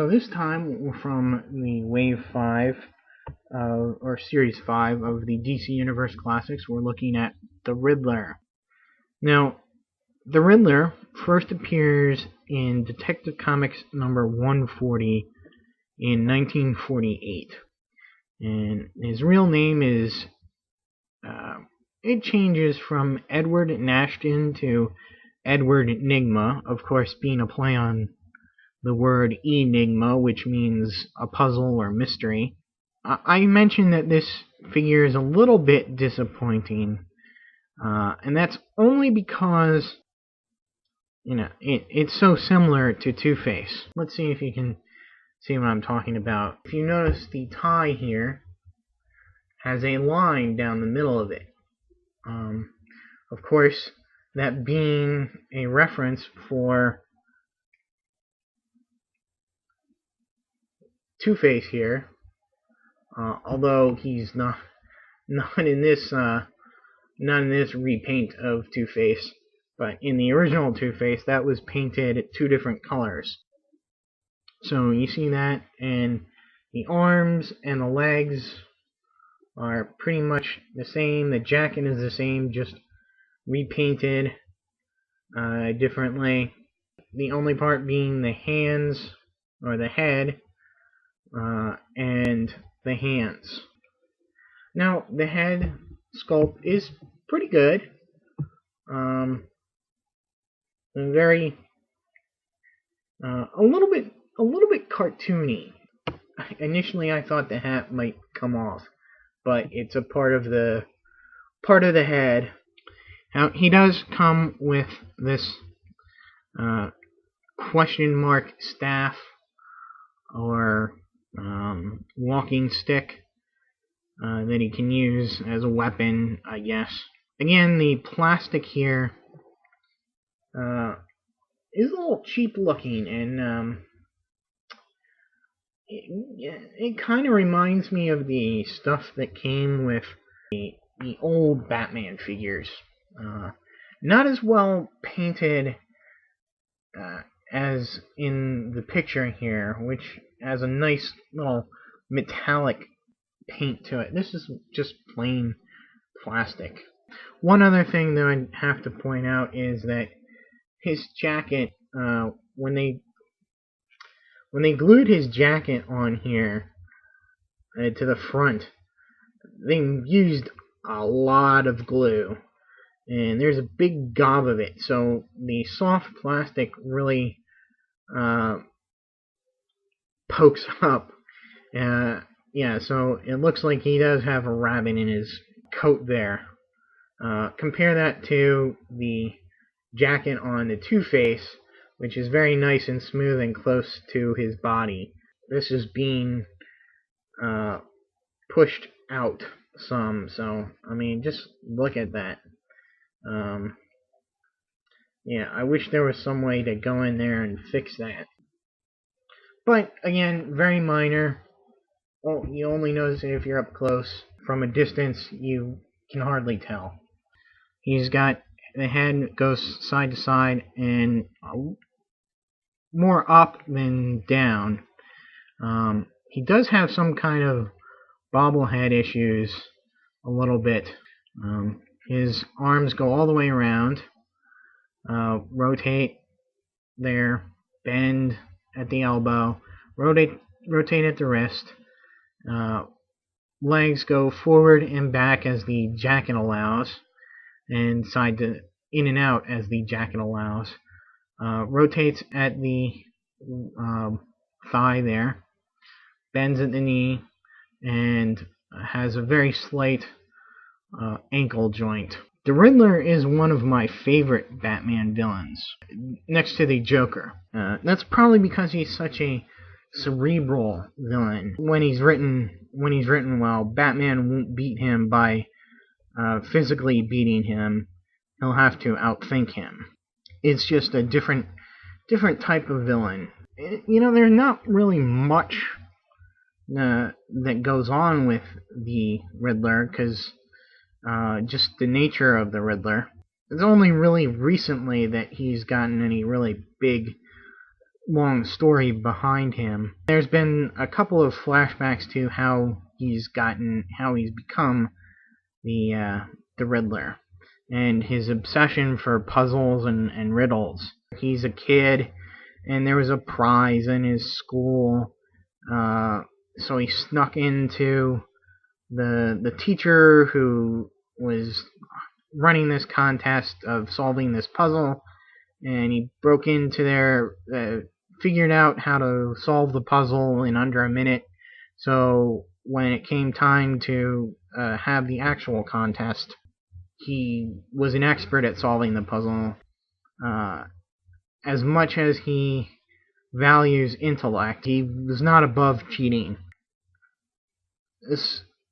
So this time from the Wave 5, or Series 5 of the DC Universe Classics, we're looking at the Riddler. Now, the Riddler first appears in Detective Comics number 140 in 1948. And his real name is, it changes from Edward Nashton to Edward Nigma, of course being a play on the word enigma, which means a puzzle or mystery. I mentioned that this figure is a little bit disappointing, and that's only because, it's so similar to Two-Face. Let's see if you can see what I'm talking about. If you notice, the tie here has a line down the middle of it. Of course, that being a reference for Two-Face here, although he's not in this repaint of Two-Face, but in the original Two-Face that was painted two different colors. So you see that, and the arms and the legs are pretty much the same. The jacket is the same, just repainted differently. The only part being the hands, or the head, and the hands. Now, the head sculpt is pretty good. Very, a little bit cartoony. Initially, I thought the hat might come off, but it's a part of the head. Now, he does come with this question mark staff, or walking stick that he can use as a weapon, I guess. Again, the plastic here is a little cheap looking, and it kind of reminds me of the stuff that came with the old Batman figures. Not as well painted as in the picture here, which has a nice little metallic paint to it. This is just plain plastic. One other thing that I have to point out is that his jacket, when they glued his jacket on here to the front, they used a lot of glue, and there's a big gob of it, so the soft plastic really pokes up. Yeah, so it looks like he does have a rabbit in his coat there. Compare that to the jacket on the Two-Face, which is very nice and smooth and close to his body. This is being pushed out some, so I mean, just look at that. Yeah, I wish there was some way to go in there and fix that. But again, very minor. Well, you only notice it if you're up close. From a distance, you can hardly tell. He's got the head goes side to side and more up than down. He does have some kind of bobblehead issues a little bit. His arms go all the way around, rotate there, bend at the elbow, rotate at the wrist. Legs go forward and back as the jacket allows, and side to in and out as the jacket allows. Rotates at the thigh there, bends at the knee, and has a very slight ankle joint. The Riddler is one of my favorite Batman villains, next to the Joker. That's probably because he's such a cerebral villain. When he's written well, Batman won't beat him by physically beating him. He'll have to outthink him. It's just a different type of villain. There's not really much that goes on with the Riddler, because just the nature of the Riddler. It's only really recently that he's gotten any really big long story behind him. There's been a couple of flashbacks to how he's become the Riddler, and his obsession for puzzles and riddles. He's a kid, and there was a prize in his school, so he snuck into the teacher who was running this contest of solving this puzzle, and he broke into there, figured out how to solve the puzzle in under a minute. So when it came time to have the actual contest, he was an expert at solving the puzzle. As much as he values intellect, he was not above cheating.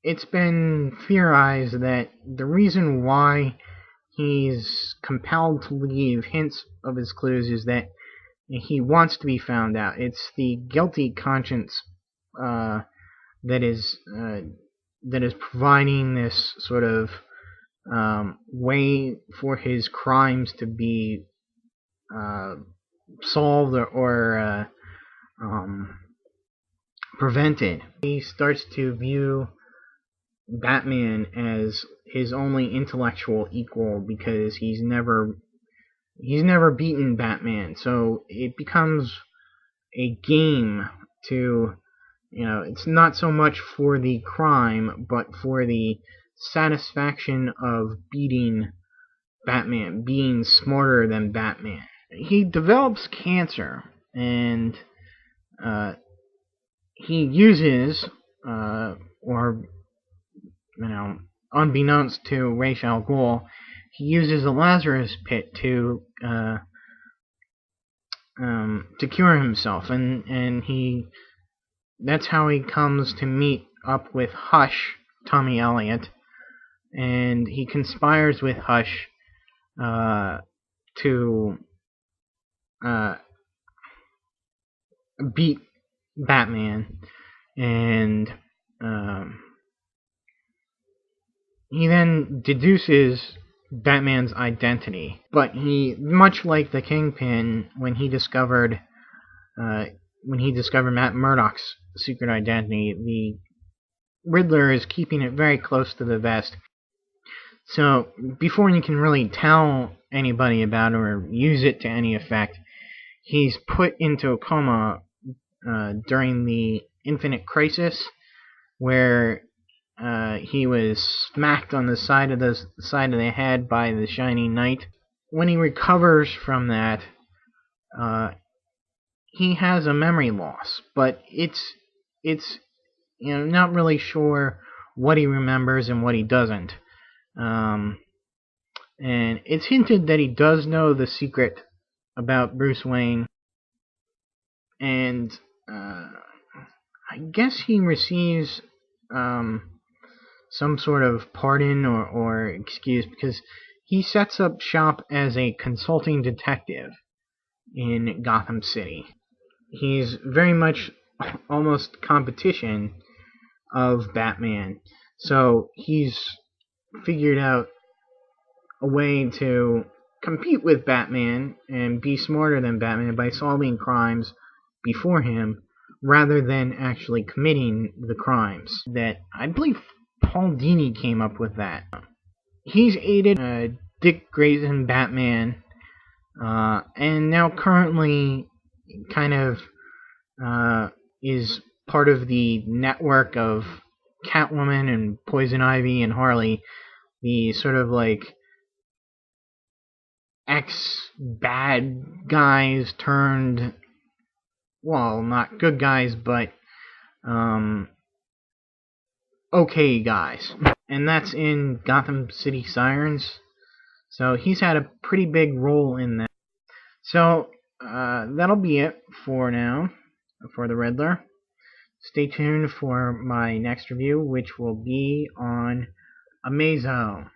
It's been theorized that the reason why he's compelled to leave hints of his clues is that he wants to be found out. It's the guilty conscience that is providing this sort of way for his crimes to be solved or prevented. He starts to view Batman as his only intellectual equal because he's never beaten Batman. So it becomes a game to, it's not so much for the crime, but for the satisfaction of beating Batman, being smarter than Batman. He develops cancer, and he uses, unbeknownst to Ra's al Ghul, he uses a Lazarus pit to cure himself, and that's how he comes to meet up with Hush, Tommy Elliot, and he conspires with Hush to beat Batman, and he then deduces Batman's identity. But he, much like the Kingpin, when he discovered Matt Murdock's secret identity, the Riddler is keeping it very close to the vest. So before you can really tell anybody about it or use it to any effect, he's put into a coma during the Infinite Crisis, where he was smacked on the side of the head by the Shining Knight. When he recovers from that, he has a memory loss, but it's not really sure what he remembers and what he doesn't. And it's hinted that he does know the secret about Bruce Wayne, and I guess he receives some sort of pardon or excuse, because he sets up shop as a consulting detective in Gotham City. He's very much almost competition of Batman, so he's figured out a way to compete with Batman and be smarter than Batman by solving crimes before him, rather than actually committing the crimes. That I believe Paul Dini came up with that. He's aided Dick Grayson Batman, and now currently kind of is part of the network of Catwoman and Poison Ivy and Harley, the sort of like ex-bad guys turned, well, not good guys, but okay guys. And that's in Gotham City Sirens. So he's had a pretty big role in that. So that'll be it for now for the Riddler. Stay tuned for my next review, which will be on Amazo.